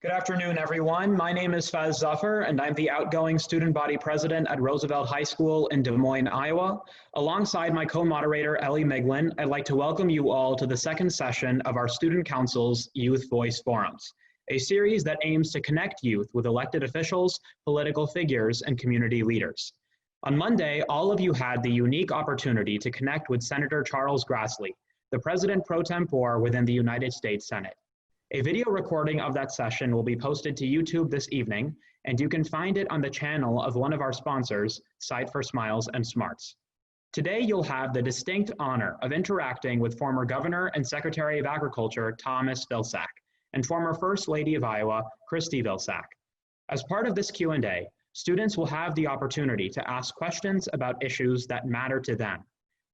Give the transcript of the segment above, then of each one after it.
Good afternoon, everyone. My name is Zafar, and I'm the outgoing student body president at Roosevelt High School in Des Moines, Iowa. Alongside my co-moderator, Ellie Miglin, I'd like to welcome you all to the second session of our Student Council's Youth Voice Forums, a series that aims to connect youth with elected officials, political figures, and community leaders. On Monday, all of you had the unique opportunity to connect with Senator Charles Grassley, the president pro tempore within the United States Senate. A video recording of that session will be posted to YouTube this evening, and you can find it on the channel of one of our sponsors, Sight for Smiles and Smarts. Today, you'll have the distinct honor of interacting with former Governor and Secretary of Agriculture, Thomas Vilsack, and former First Lady of Iowa, Christie Vilsack. As part of this Q&A, students will have the opportunity to ask questions about issues that matter to them,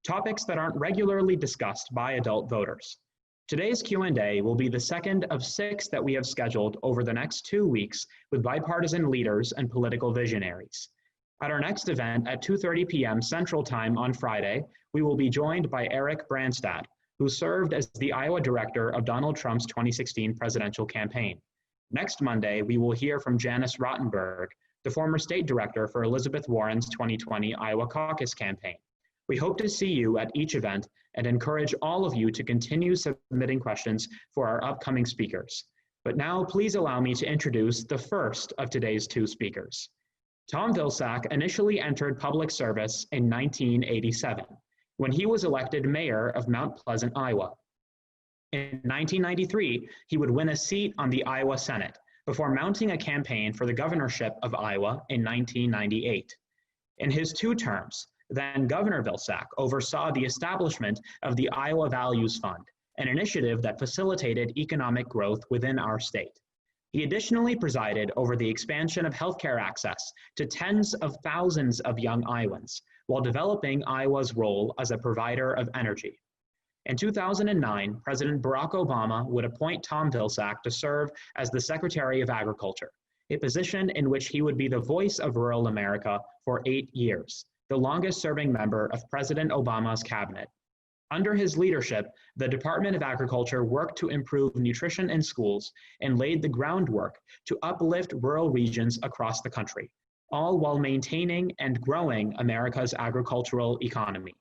topics that aren't regularly discussed by adult voters. Today's Q&A will be the second of 6 that we have scheduled over the next 2 weeks with bipartisan leaders and political visionaries. At our next event at 2:30 p.m. Central Time on Friday, we will be joined by Eric Branstad, who served as the Iowa director of Donald Trump's 2016 presidential campaign. Next Monday, we will hear from Janice Rottenberg, the former state director for Elizabeth Warren's 2020 Iowa caucus campaign. We hope to see you at each event and encourage all of you to continue submitting questions for our upcoming speakers. But now, please allow me to introduce the first of today's 2 speakers. Tom Vilsack initially entered public service in 1987, when he was elected mayor of Mount Pleasant, Iowa. In 1993, he would win a seat on the Iowa Senate before mounting a campaign for the governorship of Iowa in 1998. In his 2 terms, then Governor Vilsack oversaw the establishment of the Iowa Values Fund, an initiative that facilitated economic growth within our state. He additionally presided over the expansion of healthcare access to tens of thousands of young Iowans, while developing Iowa's role as a provider of energy. In 2009, President Barack Obama would appoint Tom Vilsack to serve as the Secretary of Agriculture, a position in which he would be the voice of rural America for 8 years. The longest-serving member of President Obama's cabinet. Under his leadership, the Department of Agriculture worked to improve nutrition in schools and laid the groundwork to uplift rural regions across the country, all while maintaining and growing America's agricultural economy.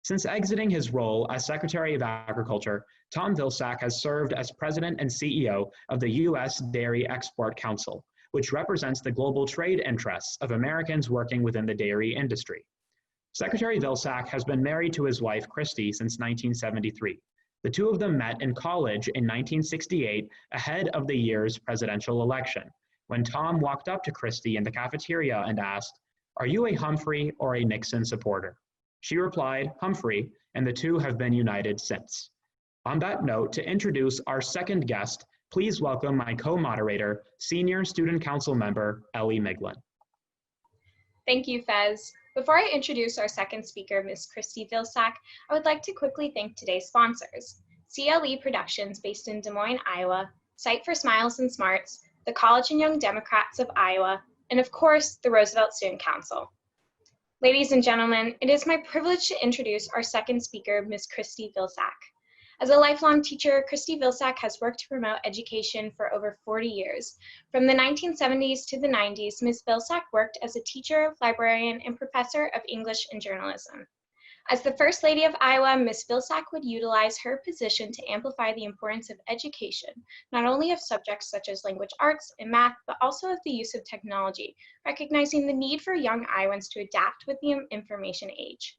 Since exiting his role as Secretary of Agriculture, Tom Vilsack has served as President and CEO of the U.S. Dairy Export Council, which represents the global trade interests of Americans working within the dairy industry. Secretary Vilsack has been married to his wife, Christie, since 1973. The 2 of them met in college in 1968, ahead of the year's presidential election, when Tom walked up to Christie in the cafeteria and asked, "Are you a Humphrey or a Nixon supporter?" She replied, "Humphrey," and the 2 have been united since. On that note, to introduce our second guest, please welcome my co-moderator, Senior Student Council member, Ellie Miglin. Thank you, Fez. Before I introduce our second speaker, Ms. Christie Vilsack, I would like to quickly thank today's sponsors: CLE Productions based in Des Moines, Iowa, Sight for Smiles and Smarts, the College and Young Democrats of Iowa, and of course, the Roosevelt Student Council. Ladies and gentlemen, it is my privilege to introduce our second speaker, Ms. Christie Vilsack. As a lifelong teacher, Christie Vilsack has worked to promote education for over 40 years. From the 1970s to the 90s, Ms. Vilsack worked as a teacher, librarian, and professor of English and journalism. As the First Lady of Iowa, Ms. Vilsack would utilize her position to amplify the importance of education, not only of subjects such as language arts and math, but also of the use of technology, recognizing the need for young Iowans to adapt with the information age.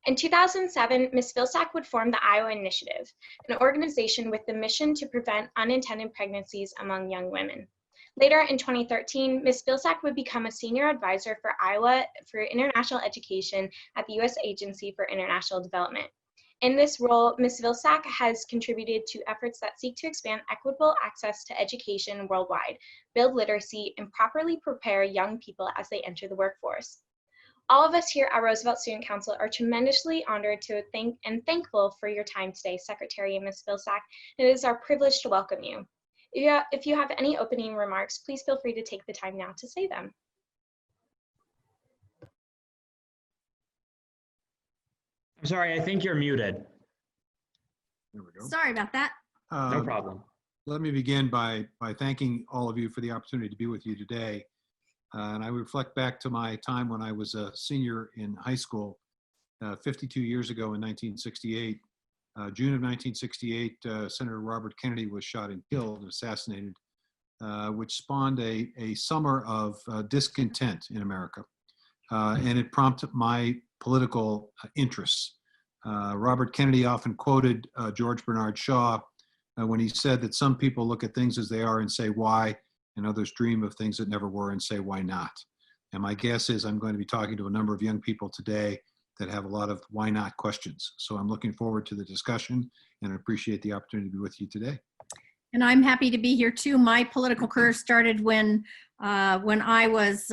In 2007, Ms. Vilsack would form the Iowa Initiative, an organization with the mission to prevent unintended pregnancies among young women. Later in 2013, Ms. Vilsack would become a senior advisor for Iowa for international education at the U.S. Agency for International Development. In this role, Ms. Vilsack has contributed to efforts that seek to expand equitable access to education worldwide, build literacy, and properly prepare young people as they enter the workforce. All of us here at Roosevelt Student Council are tremendously honored to thank and thankful for your time today, Secretary and Ms. Vilsack. It is our privilege to welcome you. If you have any opening remarks, please feel free to take the time now to say them. I'm sorry, I think you're muted. There we go. Sorry about that. No problem. Let me begin by thanking all of you for the opportunity to be with you today. And I reflect back to my time when I was a senior in high school, 52 years ago in 1968. June of 1968, Senator Robert Kennedy was shot and killed, assassinated, which spawned a summer of discontent in America. And it prompted my political interests. Robert Kennedy often quoted George Bernard Shaw when he said that some people look at things as they are and say why, and others dream of things that never were and say why not. And my guess is I'm going to be talking to a number of young people today that have a lot of why not questions. So I'm looking forward to the discussion and I appreciate the opportunity to be with you today. And I'm happy to be here too. My political career started when I was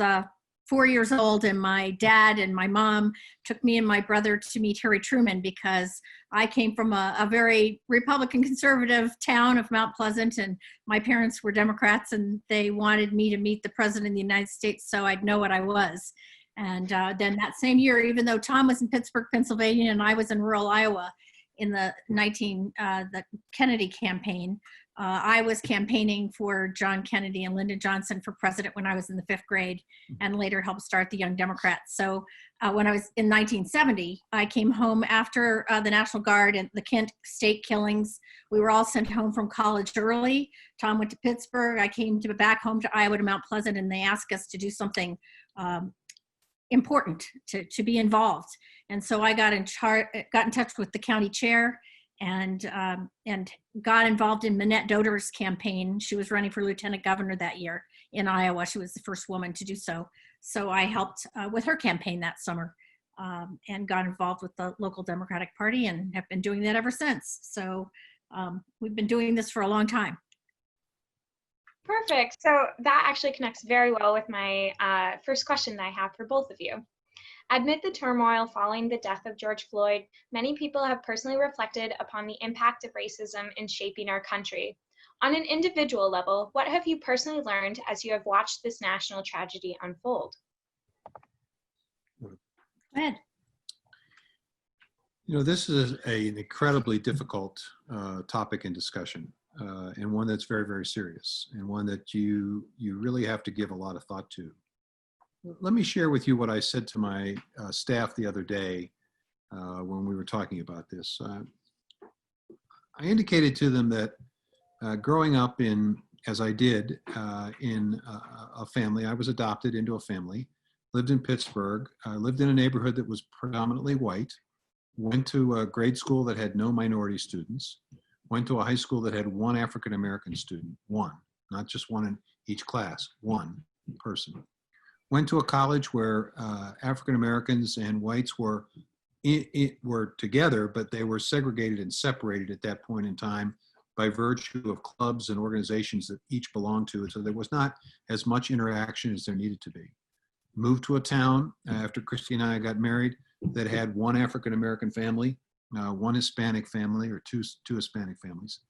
4 years old, and my dad and my mom took me and my brother to meet Harry Truman, because I came from a very Republican conservative town of Mount Pleasant, and my parents were Democrats, and they wanted me to meet the President of the United States so I'd know what I was. And then that same year, even though Tom was in Pittsburgh, Pennsylvania, and I was in rural Iowa in the Kennedy campaign, I was campaigning for John Kennedy and Lyndon Johnson for president when I was in the 5th grade, and later helped start the Young Democrats. So when I was in 1970, I came home after the National Guard and the Kent state killings. We were all sent home from college early. Tom went to Pittsburgh. I came back home to Iowa to Mount Pleasant, and they asked us to do something important, to be involved. And so I got in touch with the county chair, and got involved in Minette Doter's campaign. She was running for lieutenant governor that year in Iowa. She was the first woman to do so. So I helped with her campaign that summer, and got involved with the local Democratic Party, and have been doing that ever since. So we've been doing this for a long time. Perfect. So that actually connects very well with my first question that I have for both of you. Amid the turmoil following the death of George Floyd, many people have personally reflected upon the impact of racism in shaping our country. On an individual level, what have you personally learned as you have watched this national tragedy unfold? Go ahead. You know, this is an incredibly difficult topic and discussion, and one that's very, very serious, and one that you really have to give a lot of thought to. Let me share with you what I said to my staff the other day when we were talking about this. I indicated to them that growing up as I did, in a family, I was adopted into a family, lived in Pittsburgh, lived in a neighborhood that was predominantly white, went to a grade school that had no minority students, went to a high school that had one African-American student, one, not just one in each class, one person. Went to a college where African-Americans and whites were together, but they were segregated and separated at that point in time by virtue of clubs and organizations that each belonged to. And so there was not as much interaction as there needed to be. Moved to a town after Christy and I got married that had one African-American family, one Hispanic family, or two Hispanic families.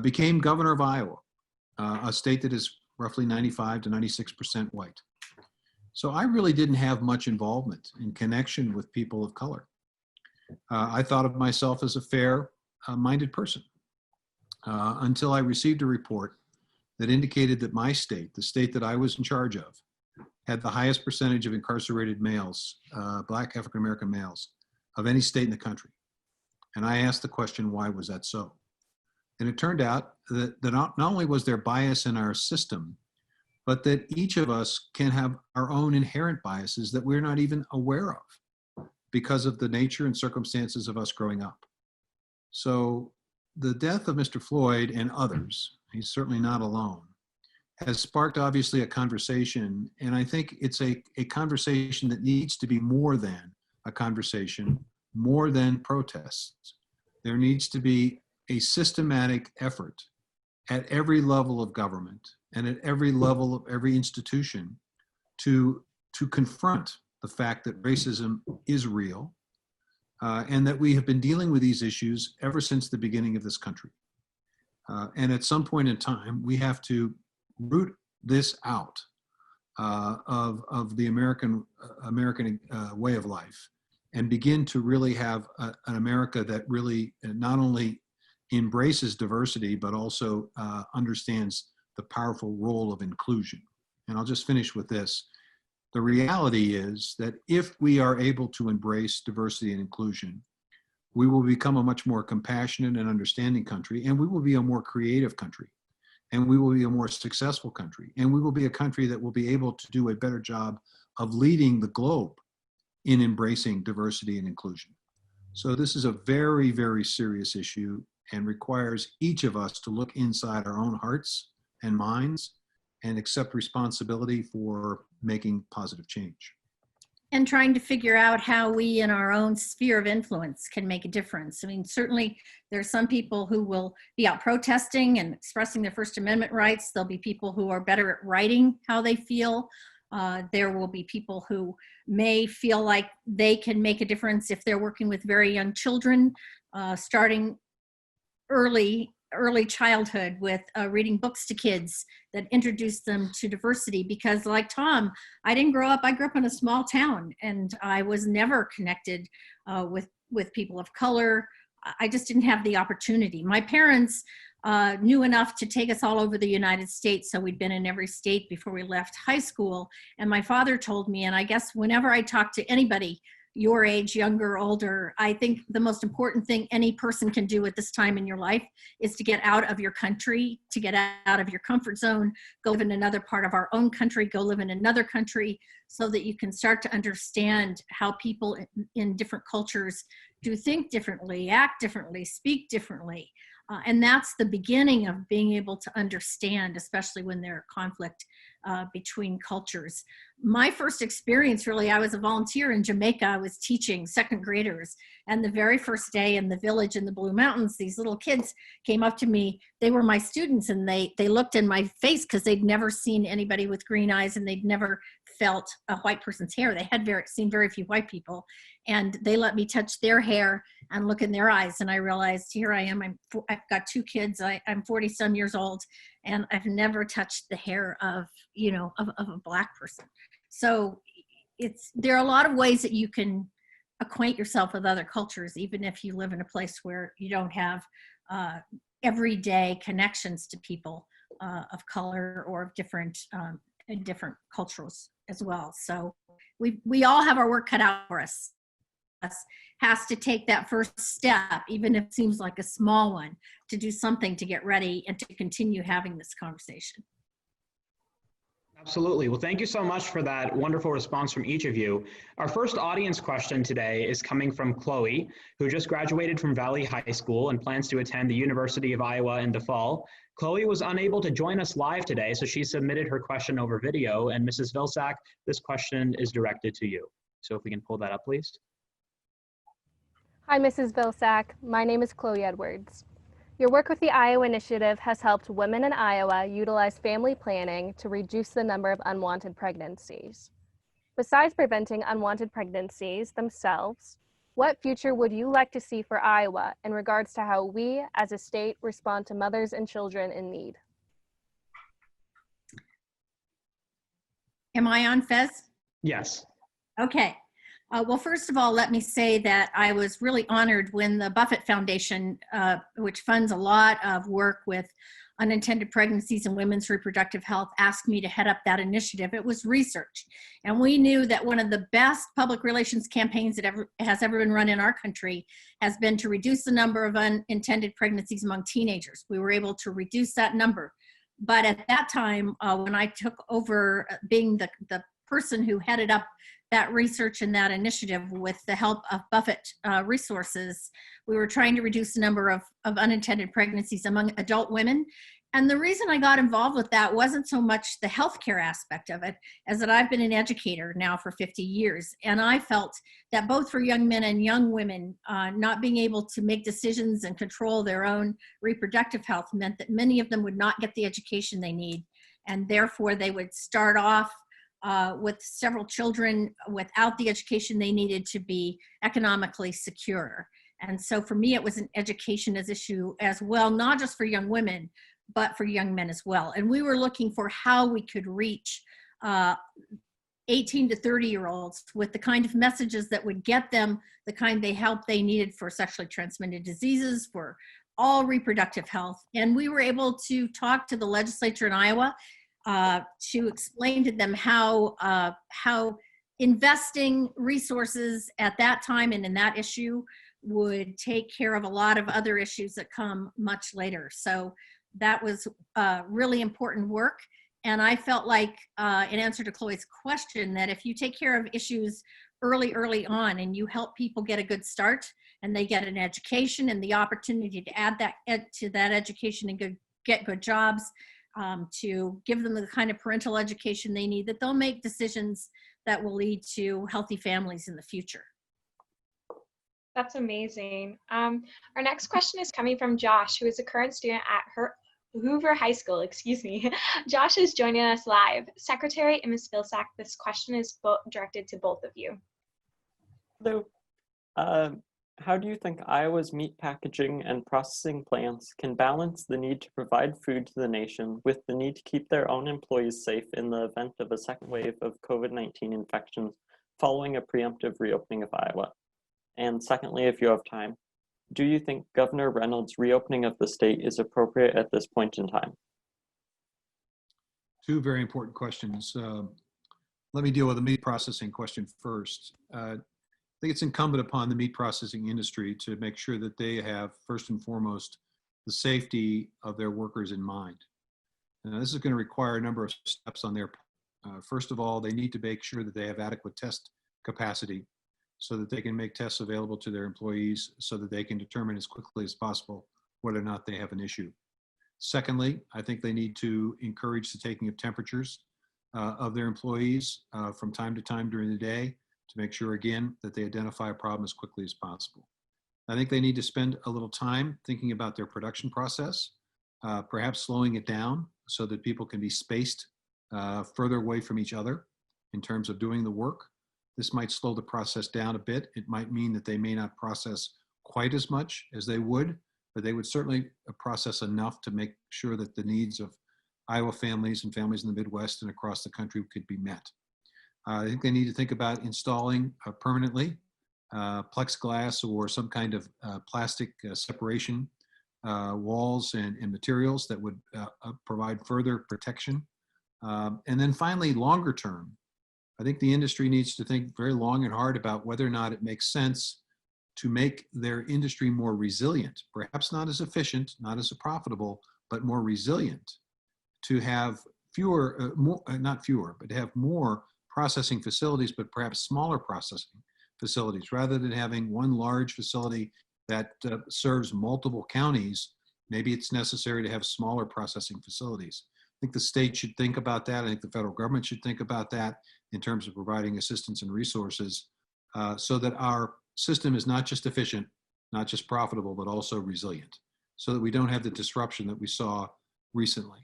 Became governor of Iowa, a state that is roughly 95 to 96% white. So I really didn't have much involvement in connection with people of color. I thought of myself as a fair-minded person until I received a report that indicated that my state, the state that I was in charge of, had the highest percentage of incarcerated males, Black African-American males, of any state in the country. And I asked the question, why was that so? And it turned out that not only was there bias in our system, but that each of us can have our own inherent biases that we're not even aware of because of the nature and circumstances of us growing up. So the death of Mr. Floyd and others, he's certainly not alone, has sparked obviously a conversation. And I think it's a conversation that needs to be more than a conversation, more than protests. There needs to be a systematic effort at every level of government and at every level of every institution to confront the fact that racism is real, and that we have been dealing with these issues ever since the beginning of this country. And at some point in time, we have to root this out of the American way of life and begin to really have an America that really not only embraces diversity, but also understands the powerful role of inclusion. And I'll just finish with this. The reality is that if we are able to embrace diversity and inclusion, we will become a much more compassionate and understanding country, and we will be a more creative country, and we will be a more successful country, and we will be a country that will be able to do a better job of leading the globe in embracing diversity and inclusion. So this is a very, very serious issue and requires each of us to look inside our own hearts and minds and accept responsibility for making positive change. And trying to figure out how we in our own sphere of influence can make a difference. I mean, certainly there are some people who will be out protesting and expressing their First Amendment rights. There'll be people who are better at writing how they feel. There will be people who may feel like they can make a difference if they're working with very young children, starting early childhood with reading books to kids that introduce them to diversity. Because like Tom, I grew up in a small town, and I was never connected with people of color. I just didn't have the opportunity. My parents knew enough to take us all over the United States, so we'd been in every state before we left high school. And my father told me, and I guess whenever I talk to anybody your age, younger, older, I think the most important thing any person can do at this time in your life is to get out of your country, to get out of your comfort zone, go live in another part of our own country, go live in another country, so that you can start to understand how people in different cultures do think differently, act differently, speak differently. And that's the beginning of being able to understand, especially when there are conflict between cultures. My first experience, really, I was a volunteer in Jamaica. I was teaching second graders. And the very first day in the village in the Blue Mountains, these little kids came up to me. They were my students, and they looked in my face because they'd never seen anybody with green eyes, and they'd never felt a white person's hair. They had seen very few white people. And they let me touch their hair and look in their eyes. And I realized, here I am, I've got two kids, I'm 40 some years old, and I've never touched the hair of a Black person. So there are a lot of ways that you can acquaint yourself with other cultures, even if you live in a place where you don't have everyday connections to people of color or of different cultures as well. So we all have our work cut out for us. Has to take that first step, even if it seems like a small one, to do something to get ready and to continue having this conversation. Absolutely. Well, thank you so much for that wonderful response from each of you. Our first audience question today is coming from Chloe, who just graduated from Valley High School and plans to attend the University of Iowa in the fall. Chloe was unable to join us live today, so she submitted her question over video. And Mrs. Vilsack, this question is directed to you. So if we can pull that up, please. Hi, Mrs. Vilsack. My name is Chloe Edwards. Your work with the Iowa Initiative has helped women in Iowa utilize family planning to reduce the number of unwanted pregnancies. Besides preventing unwanted pregnancies themselves, what future would you like to see for Iowa in regards to how we as a state respond to mothers and children in need? Am I on, Fez? Yes. Okay. Well, first of all, let me say that I was really honored when the Buffett Foundation, which funds a lot of work with unintended pregnancies and women's reproductive health, asked me to head up that initiative. It was research. And we knew that one of the best public relations campaigns that has ever been run in our country has been to reduce the number of unintended pregnancies among teenagers. We were able to reduce that number. But at that time, when I took over being the person who headed up that research and that initiative with the help of Buffett resources, we were trying to reduce the number of unintended pregnancies among adult women. And the reason I got involved with that wasn't so much the healthcare aspect of it, as that I've been an educator now for 50 years. And I felt that both for young men and young women, not being able to make decisions and control their own reproductive health meant that many of them would not get the education they need. And therefore they would start off with several children without the education they needed to be economically secure. And so for me, it was an education issue as well, not just for young women, but for young men as well. And we were looking for how we could reach 18 to 30-year-olds with the kind of messages that would get them the kind of help they needed for sexually transmitted diseases, for all reproductive health. And we were able to talk to the legislature in Iowa to explain to them how investing resources at that time and in that issue would take care of a lot of other issues that come much later. So that was really important work. And I felt like, in answer to Chloe's question, that if you take care of issues early on and you help people get a good start and they get an education and the opportunity to add that to that education and get good jobs, to give them the kind of parental education they need, that they'll make decisions that will lead to healthy families in the future. That's amazing. Our next question is coming from Josh, who is a current student at Hoover High School, excuse me. Josh is joining us live. Secretary and Ms. Vilsack, this question is directed to both of you. Hello. How do you think Iowa's meat packaging and processing plants can balance the need to provide food to the nation with the need to keep their own employees safe in the event of a second wave of COVID-19 infections following a preemptive reopening of Iowa? And secondly, if you have time, do you think Governor Reynolds' reopening of the state is appropriate at this point in time? Two very important questions. Let me deal with the meat processing question first. I think it's incumbent upon the meat processing industry to make sure that they have, first and foremost, the safety of their workers in mind. Now, this is going to require a number of steps on their part. First of all, they need to make sure that they have adequate test capacity so that they can make tests available to their employees so that they can determine as quickly as possible whether or not they have an issue. Secondly, I think they need to encourage the taking of temperatures of their employees from time to time during the day to make sure, again, that they identify a problem as quickly as possible. I think they need to spend a little time thinking about their production process, perhaps slowing it down so that people can be spaced further away from each other in terms of doing the work. This might slow the process down a bit. It might mean that they may not process quite as much as they would, but they would certainly process enough to make sure that the needs of Iowa families and families in the Midwest and across the country could be met. I think they need to think about installing permanently plexiglass or some kind of plastic separation walls and materials that would provide further protection. And then finally, longer term, I think the industry needs to think very long and hard about whether or not it makes sense to make their industry more resilient, perhaps not as efficient, not as profitable, but more resilient, to have not fewer, but to have more processing facilities, but perhaps smaller processing facilities, rather than having one large facility that serves multiple counties. Maybe it's necessary to have smaller processing facilities. I think the state should think about that. I think the federal government should think about that in terms of providing assistance and resources so that our system is not just efficient, not just profitable, but also resilient, so that we don't have the disruption that we saw recently.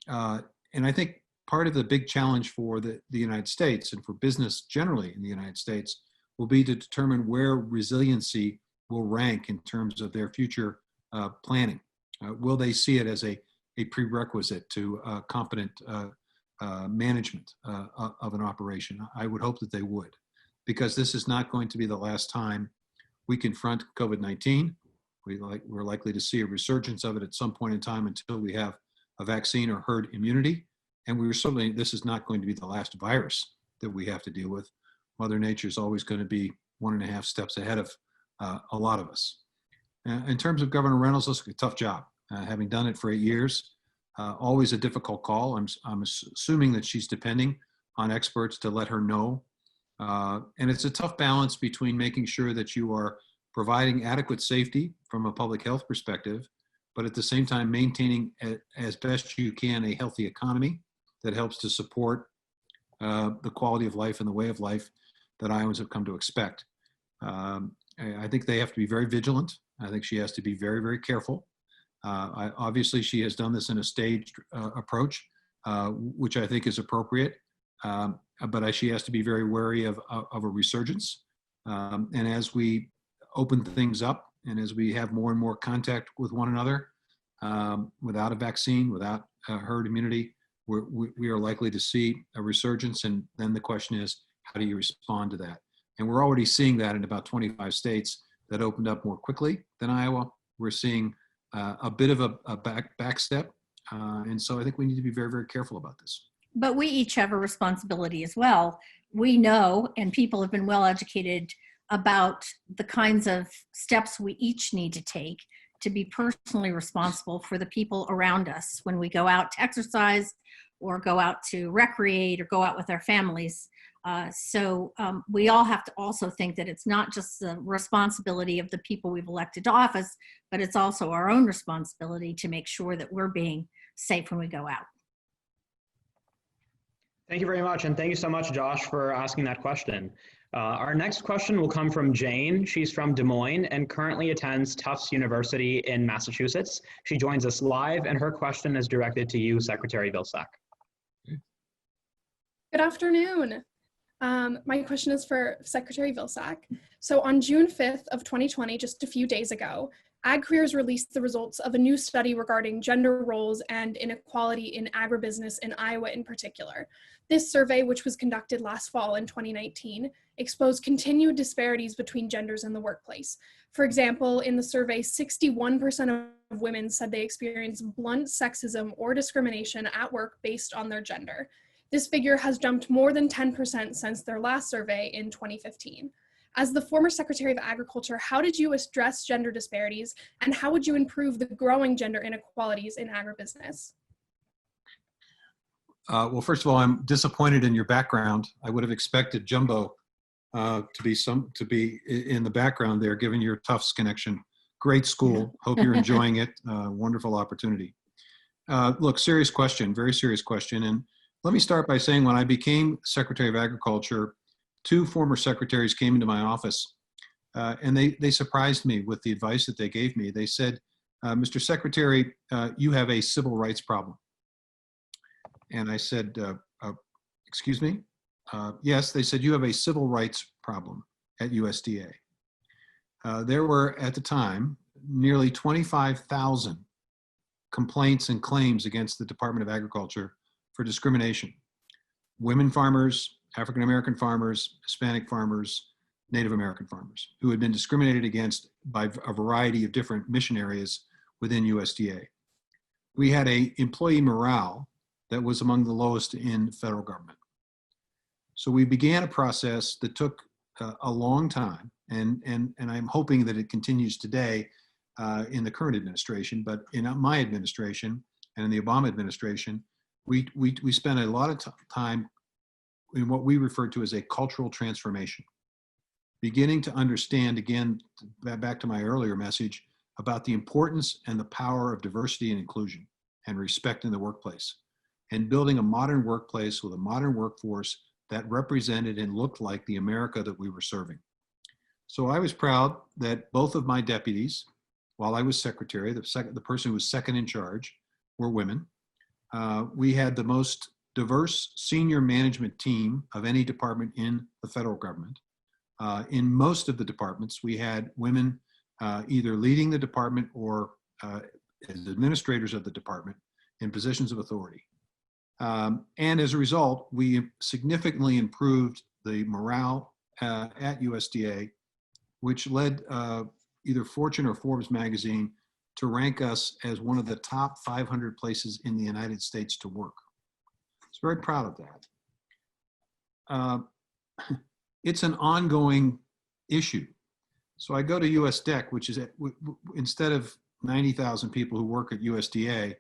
And I think part of the big challenge for the United States and for business generally in the United States will be to determine where resiliency will rank in terms of their future planning. Will they see it as a prerequisite to competent management of an operation? I would hope that they would, because this is not going to be the last time we confront COVID-19. We're likely to see a resurgence of it at some point in time until we have a vaccine or herd immunity. And this is not going to be the last virus that we have to deal with. Mother Nature is always going to be 1.5 steps ahead of a lot of us. In terms of Governor Reynolds, it's a tough job. Having done it for 8 years, always a difficult call. I'm assuming that she's depending on experts to let her know. And it's a tough balance between making sure that you are providing adequate safety from a public health perspective, but at the same time maintaining as best you can a healthy economy that helps to support the quality of life and the way of life that Iowans have come to expect. I think they have to be very vigilant. I think she has to be very, very careful. Obviously, she has done this in a staged approach, which I think is appropriate. But she has to be very wary of a resurgence. And as we open things up and as we have more and more contact with one another, without a vaccine, without herd immunity, we are likely to see a resurgence. And then the question is, how do you respond to that? And we're already seeing that in about 25 states that opened up more quickly than Iowa. We're seeing a bit of a back step. And so I think we need to be very, very careful about this. But we each have a responsibility as well. We know, and people have been well educated about the kinds of steps we each need to take to be personally responsible for the people around us when we go out to exercise or go out to recreate or go out with our families. So we all have to also think that it's not just the responsibility of the people we've elected to office, but it's also our own responsibility to make sure that we're being safe when we go out. Thank you very much. And thank you so much, Josh, for asking that question. Our next question will come from Jane. She's from Des Moines and currently attends Tufts University in Massachusetts. She joins us live, and her question is directed to you, Secretary Vilsack. Good afternoon. My question is for Secretary Vilsack. So on June 5th of 2020, just a few days ago, AgCareers released the results of a new study regarding gender roles and inequality in agribusiness in Iowa in particular. This survey, which was conducted last fall in 2019, exposed continued disparities between genders in the workplace. For example, in the survey, 61% of women said they experienced blunt sexism or discrimination at work based on their gender. This figure has jumped more than 10% since their last survey in 2015. As the former Secretary of Agriculture, how did you address gender disparities, and how would you improve the growing gender inequalities in agribusiness? Well, first of all, I'm disappointed in your background. I would have expected Jumbo to be in the background there, given your Tufts connection. Great school. Hope you're enjoying it. Wonderful opportunity. Look, serious question, very serious question. And let me start by saying when I became Secretary of Agriculture, 2 former secretaries came into my office and they surprised me with the advice that they gave me. They said, Mr. Secretary, you have a civil rights problem. And I said, excuse me? Yes, they said, you have a civil rights problem at USDA. There were, at the time, nearly 25,000 complaints and claims against the Department of Agriculture for discrimination. Women farmers, African-American farmers, Hispanic farmers, Native American farmers who had been discriminated against by a variety of different mission areas within USDA. We had an employee morale that was among the lowest in federal government. So we began a process that took a long time, and I'm hoping that it continues today in the current administration, but in my administration and in the Obama administration, we spent a lot of time in what we refer to as a cultural transformation, beginning to understand, again, back to my earlier message, about the importance and the power of diversity and inclusion and respect in the workplace, and building a modern workplace with a modern workforce that represented and looked like the America that we were serving. So I was proud that both of my deputies, while I was secretary, the person who was second in charge, were women. We had the most diverse senior management team of any department in the federal government. In most of the departments, we had women either leading the department or as administrators of the department in positions of authority. And as a result, we significantly improved the morale at USDA, which led either Fortune or Forbes magazine to rank us as one of the top 500 places in the United States to work. I was very proud of that. It's an ongoing issue. So I go to USDEC, which is, instead of 90,000 people who work at USDA,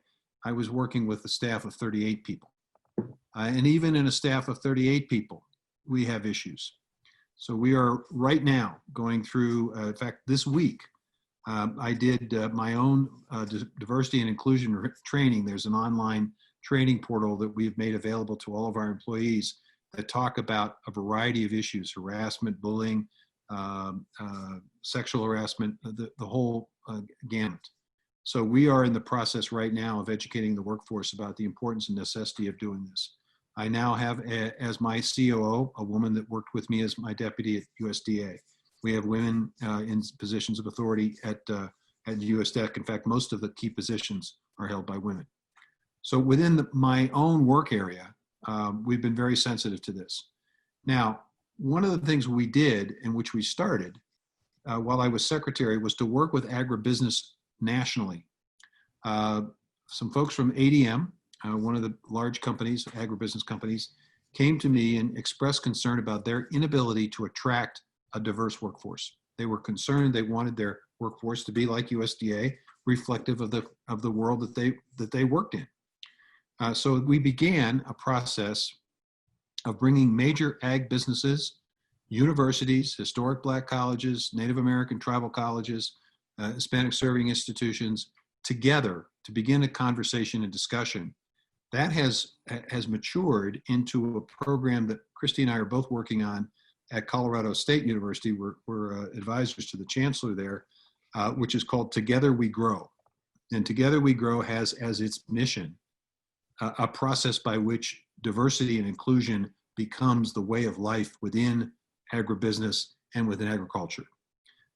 I was working with a staff of 38 people. And even in a staff of 38 people, we have issues. So we are right now going through, in fact, this week, I did my own diversity and inclusion training. There's an online training portal that we've made available to all of our employees that talk about a variety of issues: harassment, bullying, sexual harassment, the whole gamut. So we are in the process right now of educating the workforce about the importance and necessity of doing this. I now have, as my COO, a woman that worked with me as my deputy at USDA. We have women in positions of authority at USDEC. In fact, most of the key positions are held by women. So within my own work area, we've been very sensitive to this. Now, one of the things we did, in which we started while I was secretary, was to work with agribusiness nationally some folks from ADM, one of the large companies, agribusiness companies, came to me and expressed concern about their inability to attract a diverse workforce. They were concerned. They wanted their workforce to be like USDA, reflective of the world that they worked in. So we began a process of bringing major ag businesses, universities, historic Black colleges, Native American tribal colleges, Hispanic serving institutions together to begin a conversation and discussion. That has matured into a program that Christy and I are both working on at Colorado State University. We're advisors to the chancellor there, which is called Together We Grow. And Together We Grow has as its mission a process by which diversity and inclusion becomes the way of life within agribusiness and within agriculture.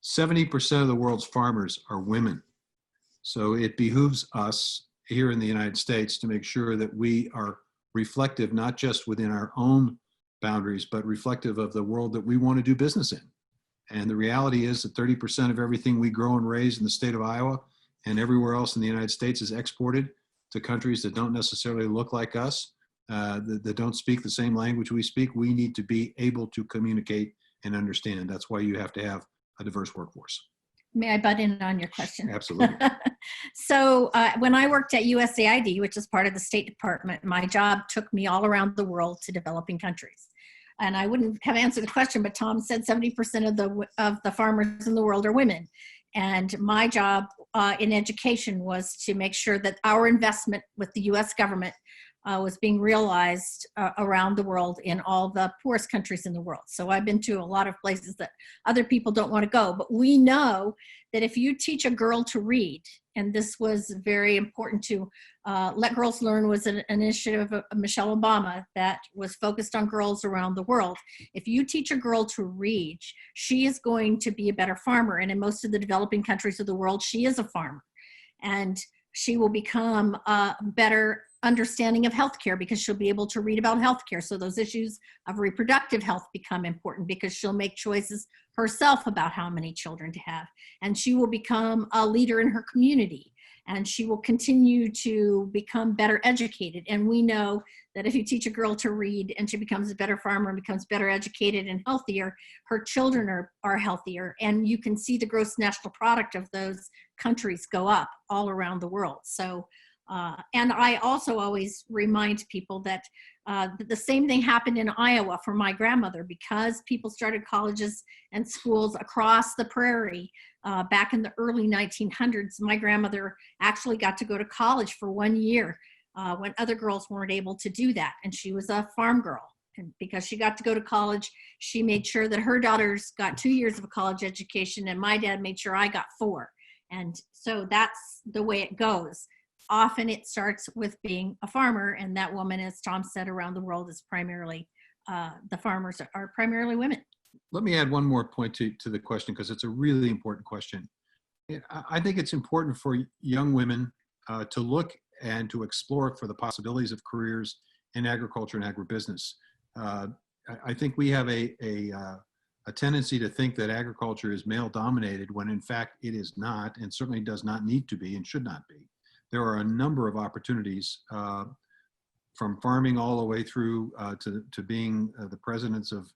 70% of the world's farmers are women. So it behooves us here in the United States to make sure that we are reflective, not just within our own boundaries, but reflective of the world that we want to do business in. And the reality is that 30% of everything we grow and raise in the state of Iowa and everywhere else in the United States is exported to countries that don't necessarily look like us, that don't speak the same language we speak. We need to be able to communicate and understand. That's why you have to have a diverse workforce. May I butt in on your question? Absolutely. So when I worked at USAID, which is part of the State Department, my job took me all around the world to developing countries. And I wouldn't have answered the question, but Tom said 70% of the farmers in the world are women. And my job in education was to make sure that our investment with the US government was being realized around the world in all the poorest countries in the world. So I've been to a lot of places that other people don't want to go, but we know that if you teach a girl to read, and this was very important to Let Girls Learn was an initiative of Michelle Obama that was focused on girls around the world. If you teach a girl to read, she is going to be a better farmer. And in most of the developing countries of the world, she is a farmer. And she will become a better understanding of healthcare because she'll be able to read about healthcare. So those issues of reproductive health become important because she'll make choices herself about how many children to have. And she will become a leader in her community. And she will continue to become better educated. And we know that if you teach a girl to read and she becomes a better farmer and becomes better educated and healthier, her children are healthier. And you can see the gross national product of those countries go up all around the world. So, and I also always remind people that the same thing happened in Iowa for my grandmother because people started colleges and schools across the prairie back in the early 1900s. My grandmother actually got to go to college for 1 year when other girls weren't able to do that. And she was a farm girl. And because she got to go to college, she made sure that her daughters got 2 years of a college education, and my dad made sure I got 4. And so that's the way it goes. Often it starts with being a farmer, and that woman, as Tom said, around the world is primarily, the farmers are primarily women. Let me add one more point to the question because it's a really important question. I think it's important for young women to look and to explore for the possibilities of careers in agriculture and agribusiness. I think we have a tendency to think that agriculture is male dominated when in fact it is not, and certainly does not need to be and should not be. There are a number of opportunities from farming all the way through to being the presidents of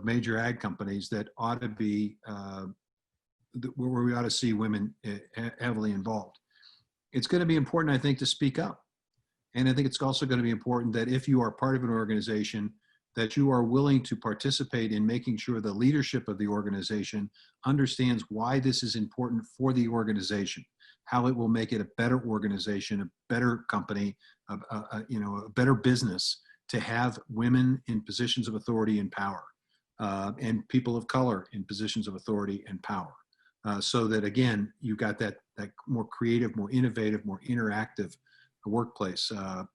major ag companies that ought to be where we ought to see women heavily involved. It's going to be important, I think, to speak up. And I think it's also going to be important that if you are part of an organization, that you are willing to participate in making sure the leadership of the organization understands why this is important for the organization, how it will make it a better organization, a better company, a better business to have women in positions of authority and power, and people of color in positions of authority and power. So that again, you got that more creative, more innovative, more interactive workplace.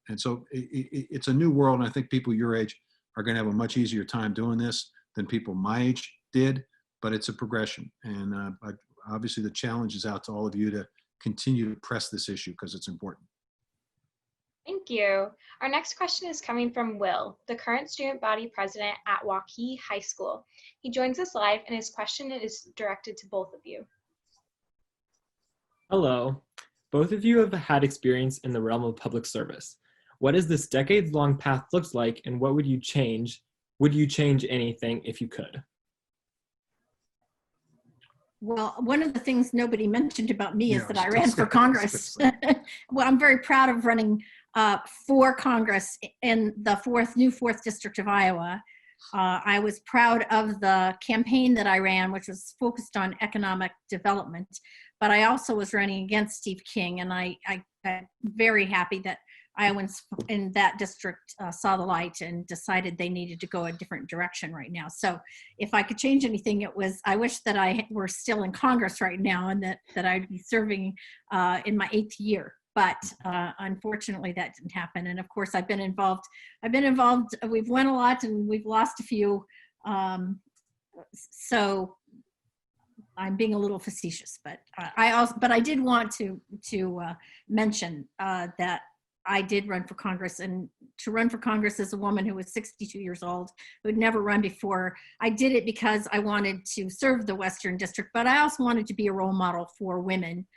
And so it's a new world, and I think people your age are going to have a much easier time doing this than people my age did, but it's a progression. And obviously the challenge is out to all of you to continue to press this issue because it's important. Thank you. Our next question is coming from Will, the current student body president at Waukee High School. He joins us live, and his question is directed to both of you. Hello. Both of you have had experience in the realm of public service. What has this decades-long path looked like, and what would you change? Would you change anything if you could? Well, one of the things nobody mentioned about me is Yeah, that I ran for Congress. Well, I'm very proud of running for Congress in the new 4th District of Iowa. I was proud of the campaign that I ran, which was focused on economic development, but I also was running against Steve King, and I'm very happy that Iowans in that district saw the light and decided they needed to go a different direction right now. So if I could change anything, it was, I wish that I were still in Congress right now and that I'd be serving in my 8th year. But unfortunately that didn't happen. And of course I've been involved, we've won a lot and we've lost a few. So I'm being a little facetious, but I did want to mention that I did run for Congress, and to run for Congress as a woman who was 62 years old, who had never run before, I did it because I wanted to serve the Western District, but I also wanted to be a role model for women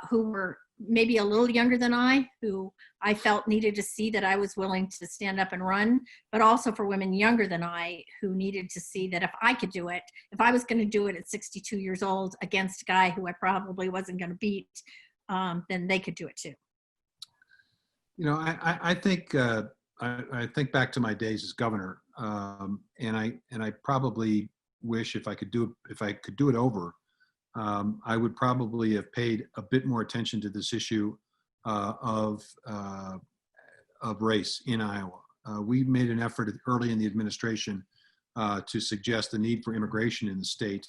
who were maybe a little younger than I, who I felt needed to see that I was willing to stand up and run, but also for women younger than I who needed to see that if I could do it, if I was going to do it at 62 years old against a guy who I probably wasn't going to beat, then they could do it too. You know, I think back to my days as governor, and I probably wish if I could do it over, I would probably have paid a bit more attention to this issue of race in Iowa. We made an effort early in the administration to suggest the need for immigration in the state.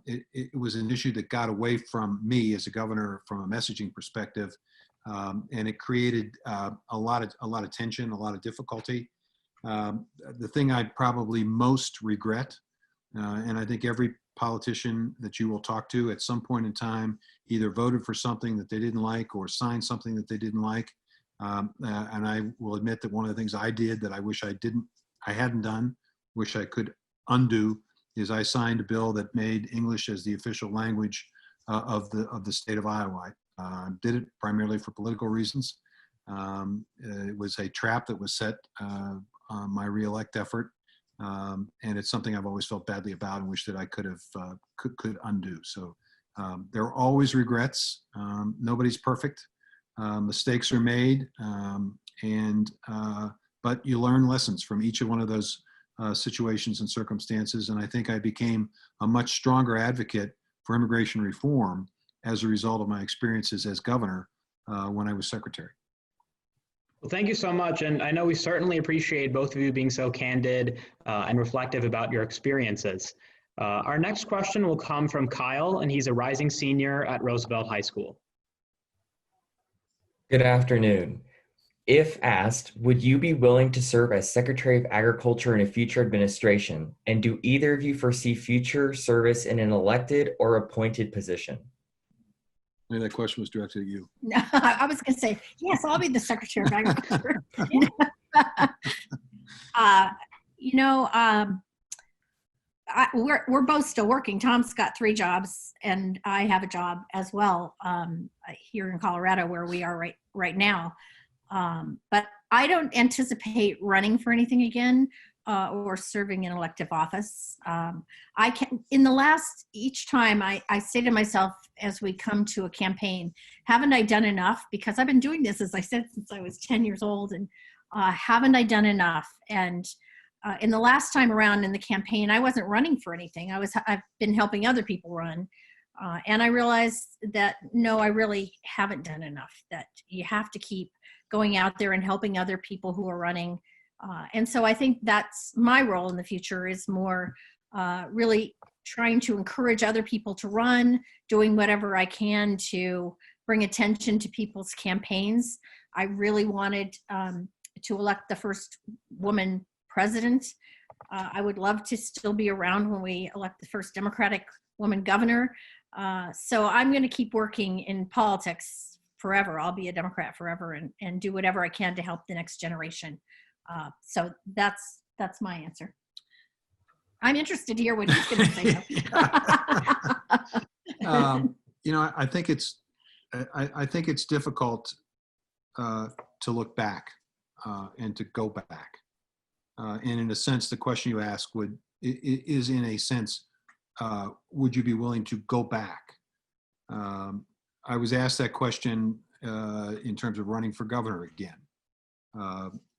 It was an issue that got away from me as a governor from a messaging perspective. And it created a lot of tension, a lot of difficulty. The thing I probably most regret, and I think every politician that you will talk to at some point in time either voted for something that they didn't like or signed something that they didn't like. And I will admit that one of the things I did that I wish I hadn't done, wish I could undo, is I signed a bill that made English as the official language of the state of Iowa. Did it primarily for political reasons. It was a trap that was set on my reelect effort, and it's something I've always felt badly about and wish that I could undo. So there are always regrets. Nobody's perfect. Mistakes are made, but you learn lessons from each of one of those situations and circumstances. And I think I became a much stronger advocate for immigration reform as a result of my experiences as governor when I was secretary. Well, thank you so much. And I know we certainly appreciate both of you being so candid and reflective about your experiences. Our next question will come from Kyle, and he's a rising senior at Roosevelt High School. Good afternoon. If asked, would you be willing to serve as Secretary of Agriculture in a future administration? And do either of you foresee future service in an elected or appointed position? Maybe that question was directed at you. No, I was going to say, yes, I'll be the Secretary of Agriculture. We're both still working. Tom's got 3 jobs, and I have a job as well here in Colorado, where we are right now. But I don't anticipate running for anything again or serving in elective office. Each time I say to myself as we come to a campaign, haven't I done enough? Because I've been doing this, as I said, since I was 10 years old, and haven't I done enough? And in the last time around in the campaign, I wasn't running for anything. I've been helping other people run. And I realized that, no, I really haven't done enough, that you have to keep going out there and helping other people who are running. And so I think that's my role in the future, is more really trying to encourage other people to run, doing whatever I can to bring attention to people's campaigns. I really wanted to elect the first woman president. I would love to still be around when we elect the first Democratic woman governor. So I'm going to keep working in politics forever. I'll be a Democrat forever and do whatever I can to help the next generation. So that's my answer. I'm interested to hear what he's going to say. I think it's I think it's difficult to look back and to go back. And in a sense, the question you ask is in a sense, would you be willing to go back? I was asked that question in terms of running for governor again.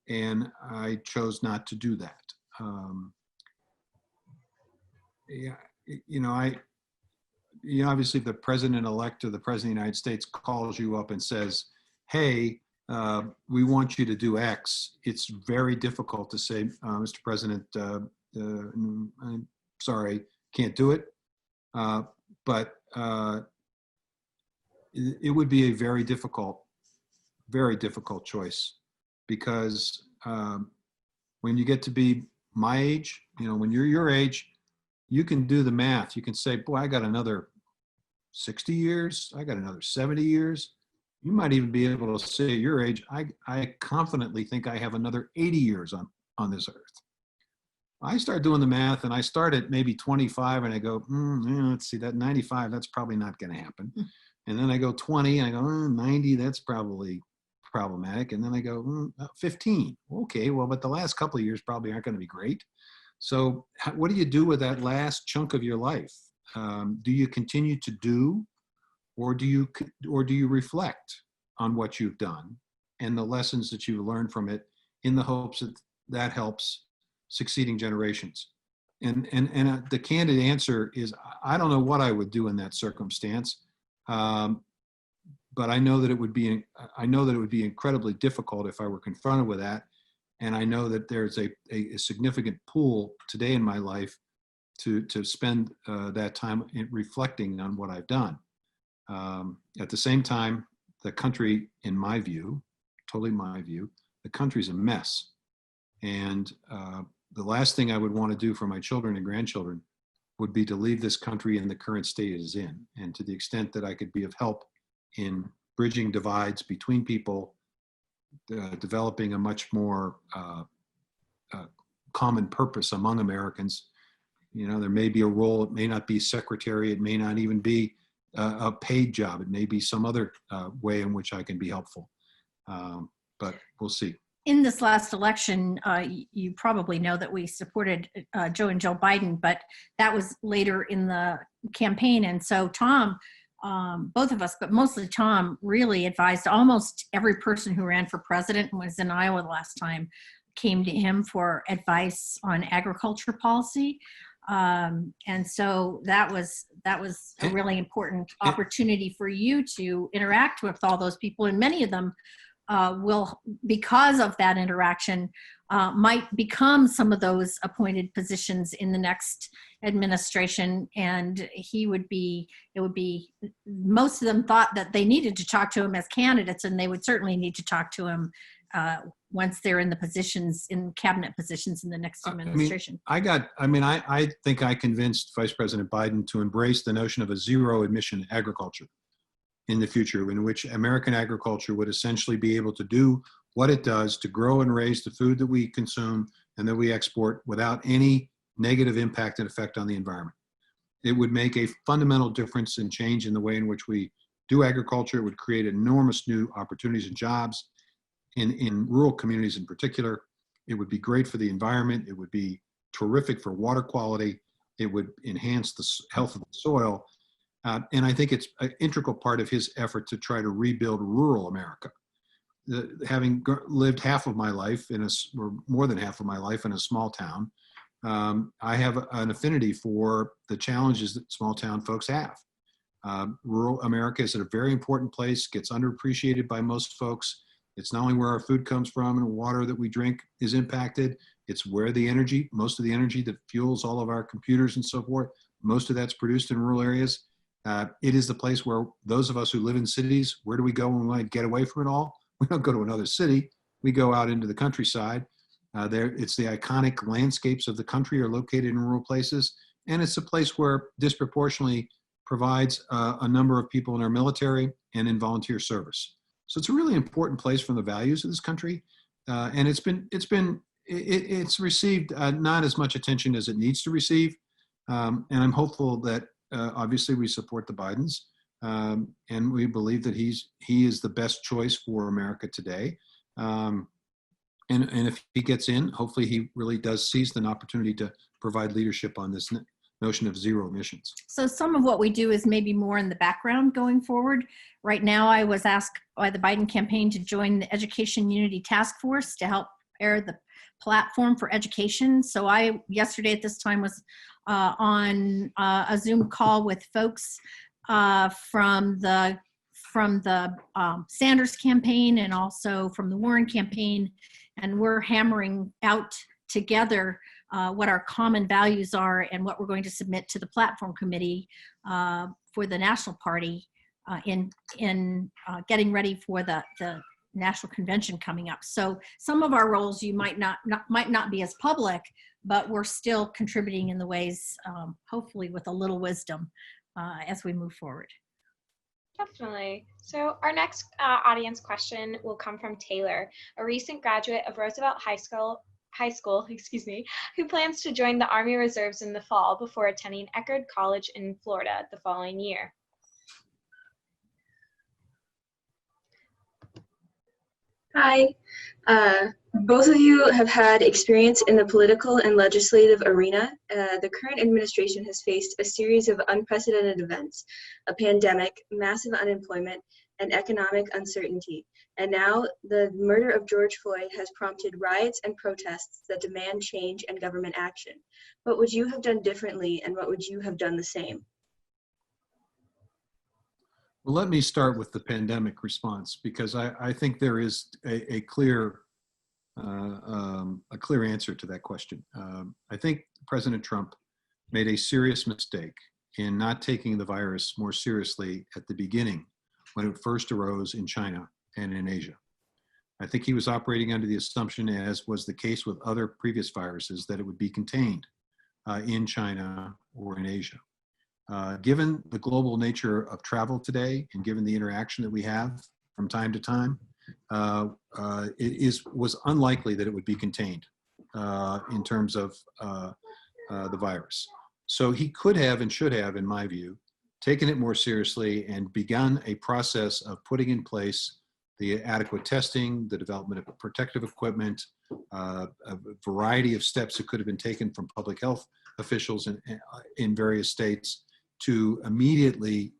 And I chose not to do that. Obviously the president-elect or the president of the United States calls you up and says, hey, we want you to do X. It's very difficult to say, Mr. President, I'm sorry, can't do it. But it would be a very difficult choice, because when you get to be my age, when you're your age, you can do the math. You can say, boy, I got another 60 years. I got another 70 years. You might even be able to say at your age, I confidently think I have another 80 years on this earth. I start doing the math and I start at maybe 25 and I go, let's see, that 95, that's probably not going to happen. And then I go 20 and I go, 90, that's probably problematic. And then I go, 15. Okay, well, but the last couple of years probably aren't going to be great. So what do you do with that last chunk of your life? Do you continue to do, or do you reflect on what you've done and the lessons that you've learned from it, in the hopes that that helps succeeding generations? And the candid answer is, I don't know what I would do in that circumstance, but I know that it would be incredibly difficult if I were confronted with that. And I know that there's a significant pool today in my life to spend that time in reflecting on what I've done. At the same time, the country, in my view, totally my view, the country's a mess. And the last thing I would want to do for my children and grandchildren would be to leave this country in the current state it is in. And to the extent that I could be of help in bridging divides between people, developing a much more common purpose among Americans. There may be a role, it may not be secretary, it may not even be a paid job, it may be some other way in which I can be helpful. But we'll see. In this last election, you probably know that we supported Joe and Joe Biden, but that was later in the campaign. And so Tom, both of us, but mostly Tom, really advised almost every person who ran for president and was in Iowa the last time, came to him for advice on agriculture policy. And so that was a really important opportunity for you to interact with all those people. And many of them will, because of that interaction, might become some of those appointed positions in the next administration. And most of them thought that they needed to talk to him as candidates, and they would certainly need to talk to him once they're in the positions, in cabinet positions in the next administration. I think I convinced Vice President Biden to embrace the notion of a zero emission agriculture in the future, in which American agriculture would essentially be able to do what it does to grow and raise the food that we consume and that we export without any negative impact and effect on the environment. It would make a fundamental difference and change in the way in which we do agriculture. It would create enormous new opportunities and jobs in rural communities in particular. It would be great for the environment. It would be terrific for water quality. It would enhance the health of the soil. And I think it's an integral part of his effort to try to rebuild rural America. Having lived half of my life or more than half of my life in a small town, I have an affinity for the challenges that small town folks have. Rural America is a very important place, gets underappreciated by most folks. It's not only where our food comes from and water that we drink is impacted, it's where most of the energy that fuels all of our computers and so forth, most of that's produced in rural areas. It is the place where those of us who live in cities, where do we go when we want to get away from it all? We don't go to another city. We go out into the countryside. It's the iconic landscapes of the country are located in rural places. And it's a place where disproportionately provides a number of people in our military and in volunteer service. So it's a really important place from the values of this country. And it's received not as much attention as it needs to receive. And I'm hopeful that obviously we support the Bidens. And we believe that he is the best choice for America today. And if he gets in, hopefully he really does seize an opportunity to provide leadership on this notion of zero emissions. So some of what we do is maybe more in the background going forward. Right now, I was asked by the Biden campaign to join the Education Unity Task Force to help prepare the platform for education. So I, yesterday at this time, was on a Zoom call with folks from the Sanders campaign and also from the Warren campaign. And we're hammering out together what our common values are and what we're going to submit to the platform committee for the national party in getting ready for the national convention coming up. So some of our roles you might not be as public, but we're still contributing in the ways, hopefully with a little wisdom as we move forward. Definitely. So our next audience question will come from Taylor, a recent graduate of Roosevelt High School, who plans to join the Army Reserves in the fall before attending Eckerd College in Florida the following year. Hi. Both of you have had experience in the political and legislative arena. The current administration has faced a series of unprecedented events, a pandemic, massive unemployment, and economic uncertainty. And now the murder of George Floyd has prompted riots and protests that demand change and government action. What would you have done differently, and what would you have done the same? Well, let me start with the pandemic response, because I think there is a clear answer to that question. I think President Trump made a serious mistake in not taking the virus more seriously at the beginning when it first arose in China and in Asia. I think he was operating under the assumption, as was the case with other previous viruses, that it would be contained in China or in Asia. Given the global nature of travel today, and given the interaction that we have from time to time, was unlikely that it would be contained in terms of the virus. So he could have and should have, in my view, taken it more seriously and begun a process of putting in place the adequate testing, the development of protective equipment, a variety of steps that could have been taken from public health officials in various states to immediately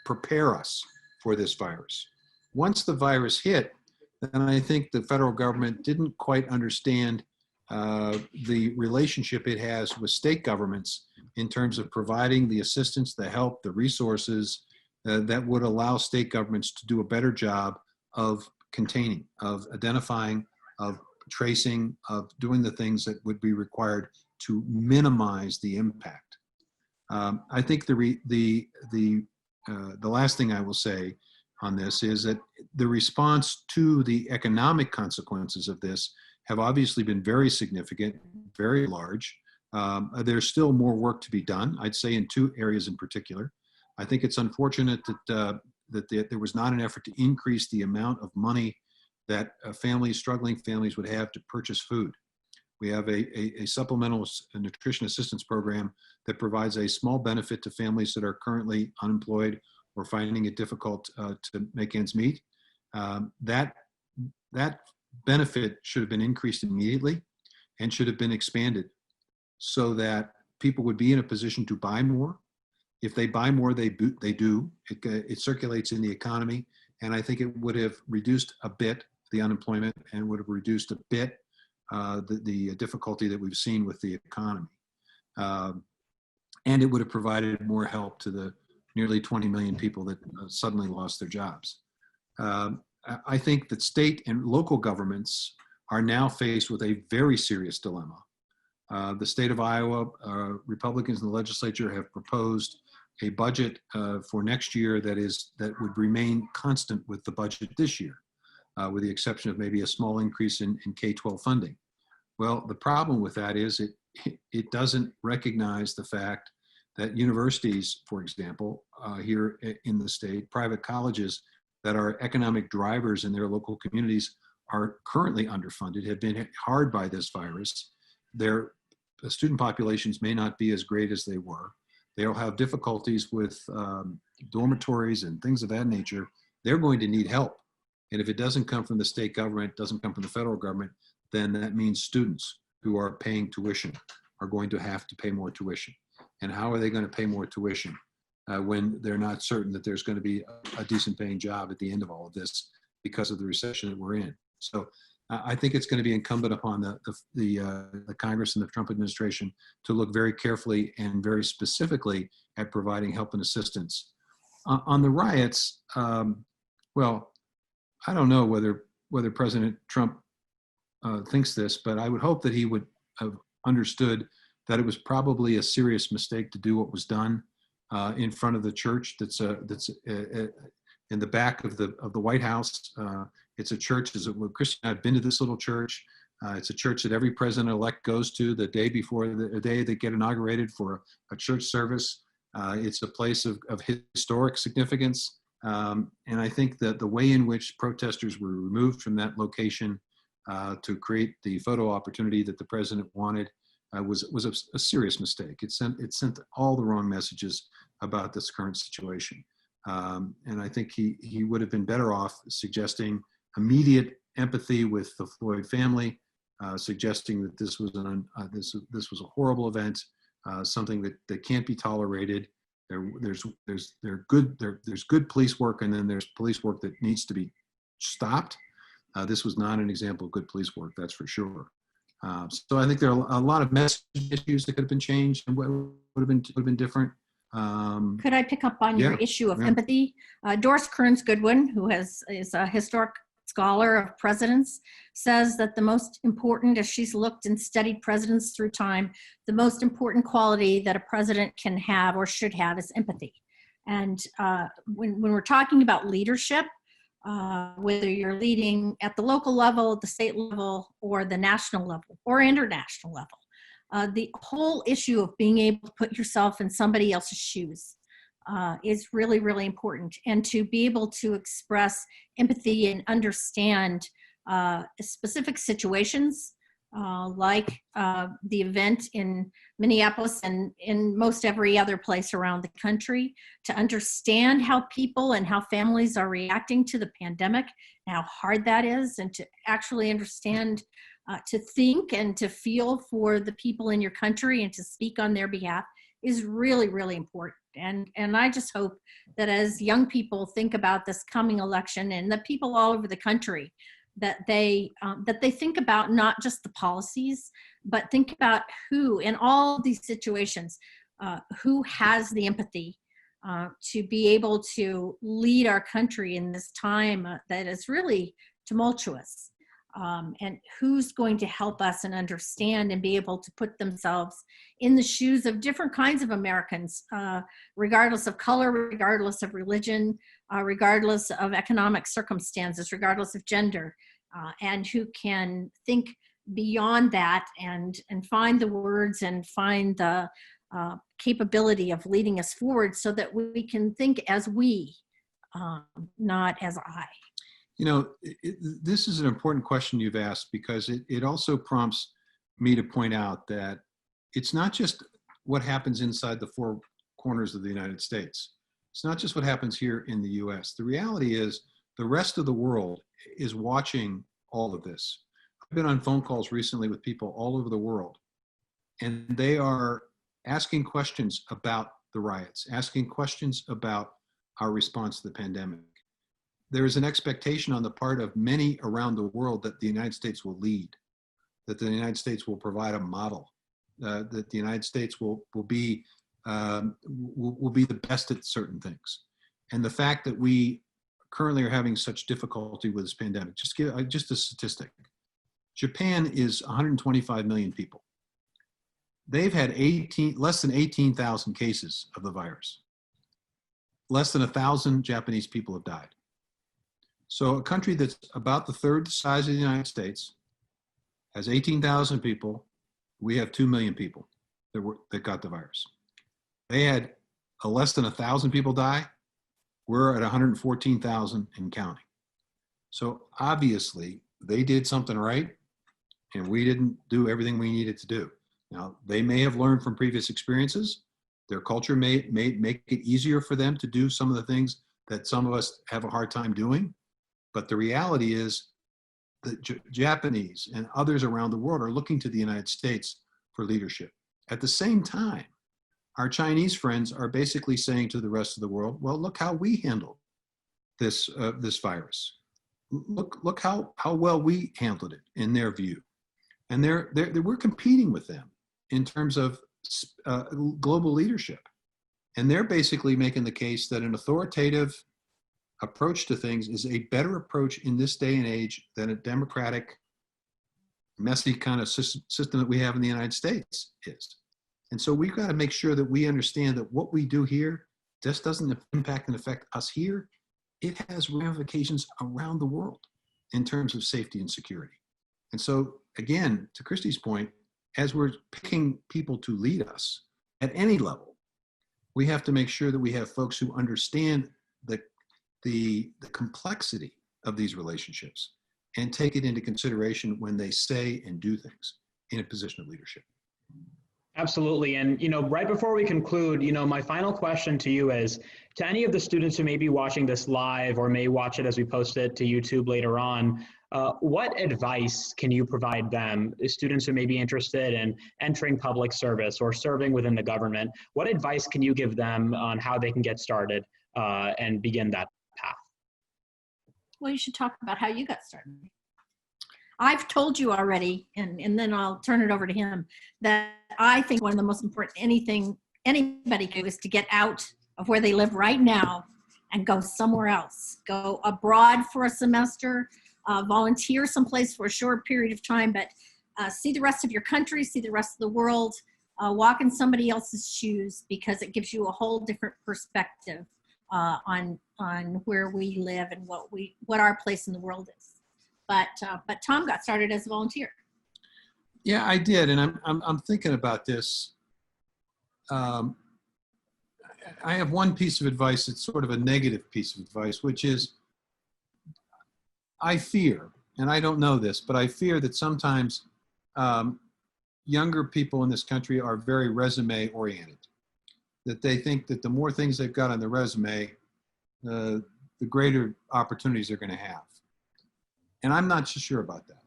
prepare us for this virus. Once the virus hit, then I think the federal government didn't quite understand the relationship it has with state governments in terms of providing the assistance, the help, the resources that would allow state governments to do a better job of containing, of identifying, of tracing, of doing the things that would be required to minimize the impact. I think the last thing I will say on this is that the response to the economic consequences of this have obviously been very significant, very large. There's still more work to be done, I'd say, in two areas in particular. I think it's unfortunate that there was not an effort to increase the amount of money that struggling families would have to purchase food. We have a supplemental nutrition assistance program that provides a small benefit to families that are currently unemployed or finding it difficult to make ends meet. That benefit should have been increased immediately and should have been expanded so that people would be in a position to buy more. If they buy more, they do. It circulates in the economy, and I think it would have reduced a bit the unemployment and would have reduced a bit the difficulty that we've seen with the economy. And it would have provided more help to the nearly 20 million people that suddenly lost their jobs. I think that state and local governments are now faced with a very serious dilemma. The state of Iowa, Republicans in the legislature have proposed a budget for next year that would remain constant with the budget this year, with the exception of maybe a small increase in K-12 funding. Well, the problem with that is it doesn't recognize the fact that universities, for example, here in the state, private colleges that are economic drivers in their local communities are currently underfunded, have been hit hard by this virus. Their student populations may not be as great as they were. They'll have difficulties with dormitories and things of that nature, they're going to need help. And if it doesn't come from the state government, doesn't come from the federal government, then that means students who are paying tuition are going to have to pay more tuition. And how are they going to pay more tuition when they're not certain that there's going to be a decent paying job at the end of all of this because of the recession that we're in? So I think it's going to be incumbent upon the Congress and the Trump administration to look very carefully and very specifically at providing help and assistance. On the riots, well, I don't know whether President Trump thinks this, but I would hope that he would have understood that it was probably a serious mistake to do what was done in front of the church that's in the back of the White House. It's a church, Christian and I have been to this little church. It's a church that every president-elect goes to the day before the day they get inaugurated for a church service. It's a place of historic significance. And I think that the way in which protesters were removed from that location to create the photo opportunity that the president wanted was a serious mistake. It sent all the wrong messages about this current situation. And I think he would have been better off suggesting immediate empathy with the Floyd family, suggesting that this was a horrible event, something that can't be tolerated. There's good police work, and then there's police work that needs to be stopped. This was not an example of good police work, that's for sure. So I think there are a lot of message issues that could have been changed and would have been different. Could I pick up on your issue of empathy? Doris Kearns Goodwin, who is a historic scholar of presidents, says that the most important, as she's looked and studied presidents through time, the most important quality that a president can have or should have is empathy. And when we're talking about leadership, whether you're leading at the local level, the state level, or the national level, or international level, the whole issue of being able to put yourself in somebody else's shoes is really, really important. And to be able to express empathy and understand specific situations like the event in Minneapolis and in most every other place around the country, to understand how people and how families are reacting to the pandemic, and how hard that is, and to actually understand, to think and to feel for the people in your country and to speak on their behalf is really, really important. And I just hope that as young people think about this coming election, and the people all over the country, that they think about not just the policies, but think about who in all these situations, who has the empathy to be able to lead our country in this time that is really tumultuous, and who's going to help us and understand and be able to put themselves in the shoes of different kinds of Americans, regardless of color, regardless of religion, regardless of economic circumstances, regardless of gender, and who can think beyond that and find the words and find the capability of leading us forward so that we can think as we, not as I. You know, this is an important question you've asked, because it also prompts me to point out that it's not just what happens inside the four corners of the United States. It's not just what happens here in the US. The reality is the rest of the world is watching all of this. I've been on phone calls recently with people all over the world, and they are asking questions about the riots, asking questions about our response to the pandemic. There is an expectation on the part of many around the world that the United States will lead, that the United States will provide a model, that the United States will be the best at certain things. And the fact that we currently are having such difficulty with this pandemic, just a statistic. Japan is 125 million people. They've had less than 18,000 cases of the virus. Less than 1,000 Japanese people have died. So a country that's about the third size of the United States has 18,000 people. We have 2 million people that got the virus. They had less than 1,000 people die. We're at 114,000 and counting. So obviously they did something right, and we didn't do everything we needed to do. Now, they may have learned from previous experiences. Their culture may make it easier for them to do some of the things that some of us have a hard time doing. But the reality is that Japanese and others around the world are looking to the United States for leadership. At the same time, our Chinese friends are basically saying to the rest of the world, well, look how we handled this virus. Look how well we handled it in their view. And we're competing with them in terms of global leadership. And they're basically making the case that an authoritative approach to things is a better approach in this day and age than a democratic, messy kind of system that we have in the United States is. And so we've got to make sure that we understand that what we do here just doesn't impact and affect us here. It has ramifications around the world in terms of safety and security. And so, again, to Christie's point, as we're picking people to lead us at any level, we have to make sure that we have folks who understand the complexity of these relationships and take it into consideration when they say and do things in a position of leadership. Absolutely. And, right before we conclude, my final question to you is, to any of the students who may be watching this live or may watch it as we post it to YouTube later on, what advice can you provide them, students who may be interested in entering public service or serving within the government? What advice can you give them on how they can get started and begin that path? Well, you should talk about how you got started. I've told you already, and then I'll turn it over to him, that I think one of the most important anything anybody can do is to get out of where they live right now and go somewhere else. Go abroad for a semester, volunteer someplace for a short period of time, but see the rest of your country, see the rest of the world, walk in somebody else's shoes, because it gives you a whole different perspective on where we live and what our place in the world is. But Tom got started as a volunteer. Yeah, I did, and I'm thinking about this. I have one piece of advice that's sort of a negative piece of advice, which is I fear, and I don't know this, but I fear that sometimes younger people in this country are very resume oriented. That they think that the more things they've got on the resume, the greater opportunities they're going to have. And I'm not so sure about that.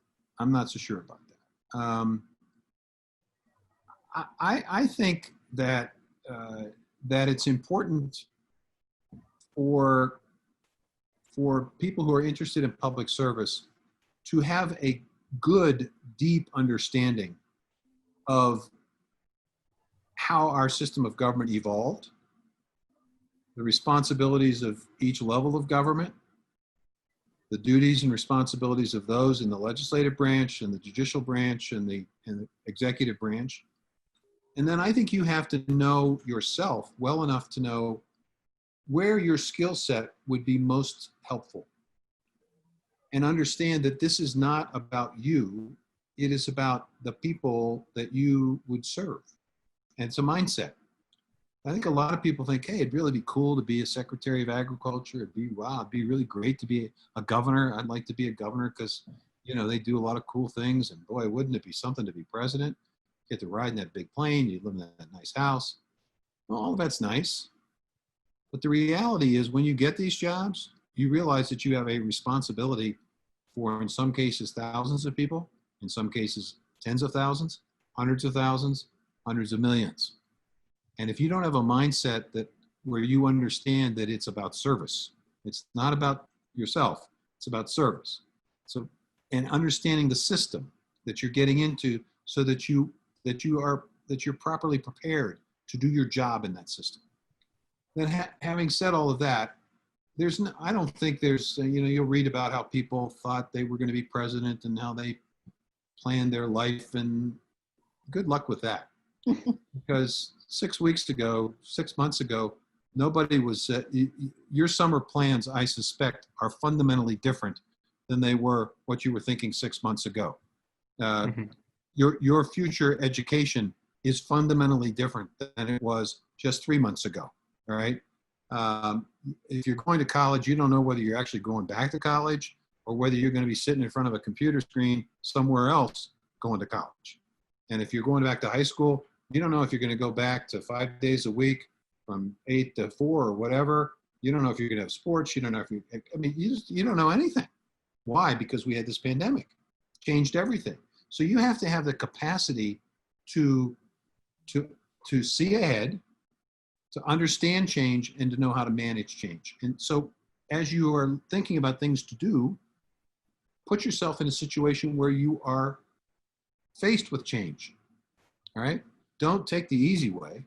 I think that it's important for people who are interested in public service to have a good, deep understanding of how our system of government evolved, the responsibilities of each level of government, the duties and responsibilities of those in the legislative branch and the judicial branch and the executive branch. And then I think you have to know yourself well enough to know where your skill set would be most helpful. And understand that this is not about you, it is about the people that you would serve. And it's a mindset. I think a lot of people think, hey, it'd really be cool to be a Secretary of Agriculture. It'd be really great to be a governor. I'd like to be a governor because, they do a lot of cool things. And boy, wouldn't it be something to be president? Get to ride in that big plane. You live in that nice house. Well, all of that's nice. But the reality is when you get these jobs, you realize that you have a responsibility for, in some cases, thousands of people, in some cases, tens of thousands, hundreds of thousands, hundreds of millions. And if you don't have a mindset where you understand that it's about service, it's not about yourself, it's about service. So, and understanding the system that you're getting into so that you're properly prepared to do your job in that system. Then having said all of that, I don't think there's, you'll read about how people thought they were going to be president and how they planned their life, and good luck with that. Because 6 months ago, nobody was, your summer plans, I suspect, are fundamentally different than they were what you were thinking 6 months ago. Your future education is fundamentally different than it was just 3 months ago, all right? If you're going to college, you don't know whether you're actually going back to college or whether you're going to be sitting in front of a computer screen somewhere else going to college. And if you're going back to high school, You don't know if you're going to go back to 5 days a week from 8 to 4 or whatever. You don't know if you're going to have sports. You don't know if you don't know anything. Why? Because we had this pandemic. Changed everything. So you have to have the capacity to see ahead, to understand change, and to know how to manage change. And so as you are thinking about things to do, put yourself in a situation where you are faced with change. All right? Don't take the easy way.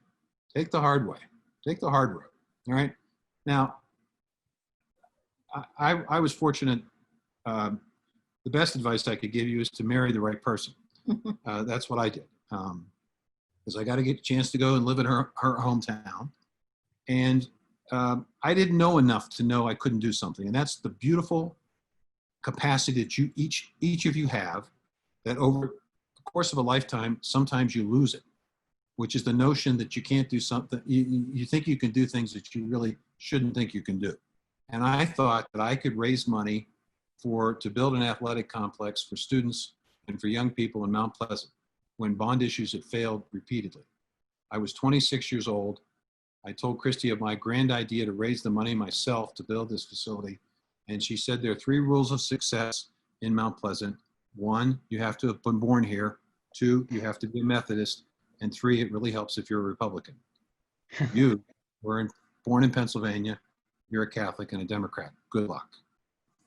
Take the hard way. Take the hard road. All right? Now, I was fortunate. The best advice I could give you is to marry the right person. That's what I did. Because I got to get a chance to go and live in her hometown. And I didn't know enough to know I couldn't do something. And that's the beautiful capacity that you each of you have, that over the course of a lifetime, sometimes you lose it, which is the notion that you can't do something. You think you can do things that you really shouldn't think you can do. And I thought that I could raise money to build an athletic complex for students and for young people in Mount Pleasant when bond issues had failed repeatedly. I was 26 years old. I told Christie of my grand idea to raise the money myself to build this facility. And she said, there are 3 rules of success in Mount Pleasant. 1, you have to have been born here. 2, you have to be a Methodist. And 3, it really helps if you're a Republican. You were born in Pennsylvania. You're a Catholic and a Democrat. Good luck.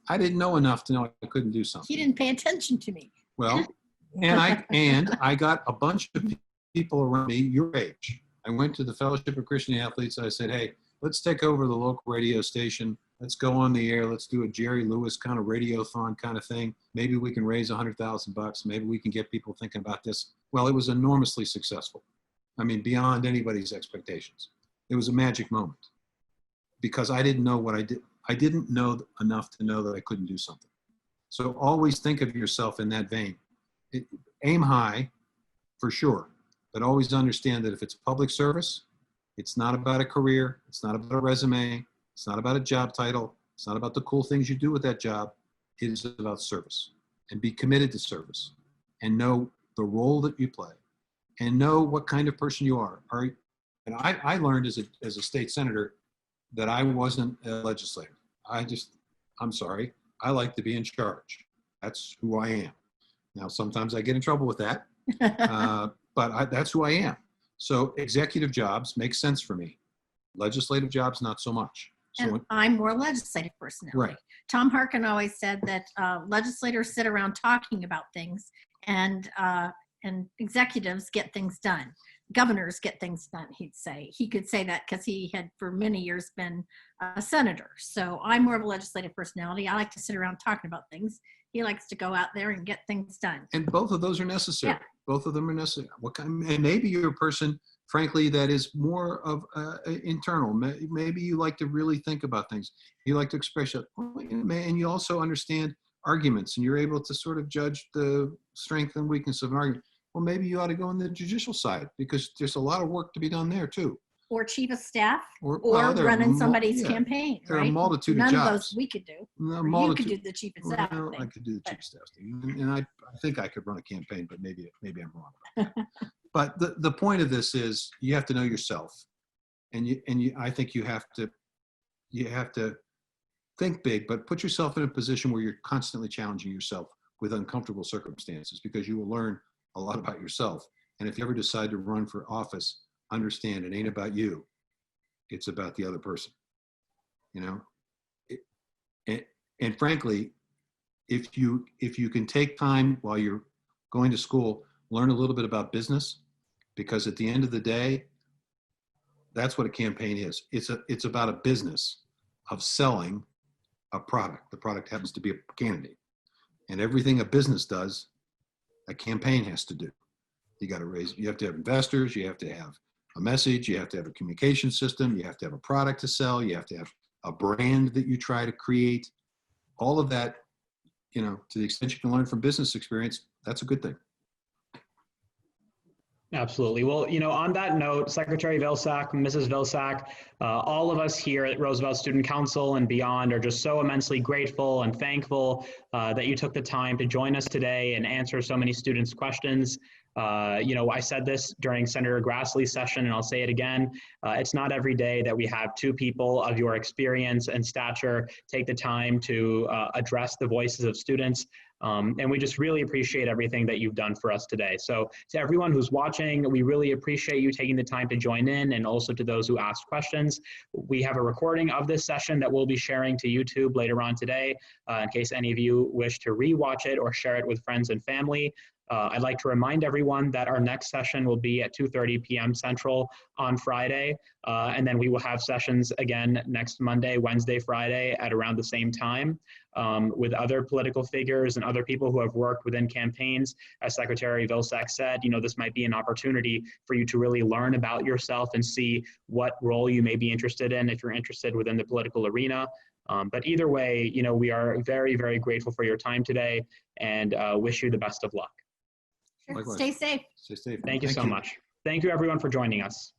I didn't know enough to know I couldn't do something. He didn't pay attention to me. Well, and I got a bunch of people around me your age. I went to the Fellowship of Christian Athletes. I said, hey, let's take over the local radio station. Let's go on the air. Let's do a Jerry Lewis kind of radiothon kind of thing. Maybe we can raise $100,000. Maybe we can get people thinking about this. Well, it was enormously successful. I mean, beyond anybody's expectations. It was a magic moment because I didn't know what I did. I didn't know enough to know that I couldn't do something. So always think of yourself in that vein. Aim high for sure, but always understand that if it's public service, it's not about a career. It's not about a resume. It's not about a job title. It's not about the cool things you do with that job. It is about service, and be committed to service and know the role that you play and know what kind of person you are. And I learned as a state senator that I wasn't a legislator. I'm sorry. I like to be in charge. That's who I am. Now, sometimes I get in trouble with that, but that's who I am. So executive jobs make sense for me. Legislative jobs, not so much. And I'm more legislative personality. Right. Tom Harkin always said that legislators sit around talking about things, and executives get things done. Governors get things done, he'd say. He could say that because he had for many years been a senator. So I'm more of a legislative personality. I like to sit around talking about things. He likes to go out there and get things done. And both of those are necessary. Yeah. Both of them are necessary. And maybe you're a person, frankly, that is more of internal. Maybe you like to really think about things. You like to express it. And you also understand arguments, and you're able to sort of judge the strength and weakness of an argument. Well, maybe you ought to go on the judicial side because there's a lot of work to be done there too. Or chief of staff, or well, running somebody's campaign. There are right? a multitude None of jobs. None of those we could do. You could do the chief of staff. Well, I could do the chief of staff thing. And I think I could run a campaign, but maybe I'm wrong about that. But the point of this is you have to know yourself, and I think you have to think big, but put yourself in a position where you're constantly challenging yourself with uncomfortable circumstances, because you will learn a lot about yourself. And if you ever decide to run for office, understand it ain't about you. It's about the other person, you know? And frankly, if you can take time while you're going to school, learn a little bit about business, because at the end of the day, that's what a campaign is. It's about a business of selling a product. The product happens to be a candidate. And everything a business does, a campaign has to do. You have to have investors, you have to have a message, you have to have a communication system, you have to have a product to sell, you have to have a brand that you try to create. All of that, you know, to the extent you can learn from business experience, that's a good thing. Absolutely. Well, you know, on that note, Secretary Vilsack, Mrs. Vilsack, all of us here at Roosevelt Student Council and beyond are just so immensely grateful and thankful that you took the time to join us today and answer so many students' questions. I said this during Senator Grassley's session, and I'll say it again. It's not every day that we have two people of your experience and stature take the time to address the voices of students. And we just really appreciate everything that you've done for us today. So to everyone who's watching, we really appreciate you taking the time to join in, and also to those who asked questions. We have a recording of this session that we'll be sharing to YouTube later on today, in case any of you wish to rewatch it or share it with friends and family. I'd like to remind everyone that our next session will be at 2:30 p.m. Central on Friday, and then we will have sessions again next Monday, Wednesday, Friday at around the same time with other political figures and other people who have worked within campaigns. As Secretary Vilsack said, this might be an opportunity for you to really learn about yourself and see what role you may be interested in if you're interested within the political arena. But either way, we are very, very grateful for your time today, and wish you the best of luck. Sure. Stay safe. Stay safe. Thank you so much. Thank you everyone for joining us.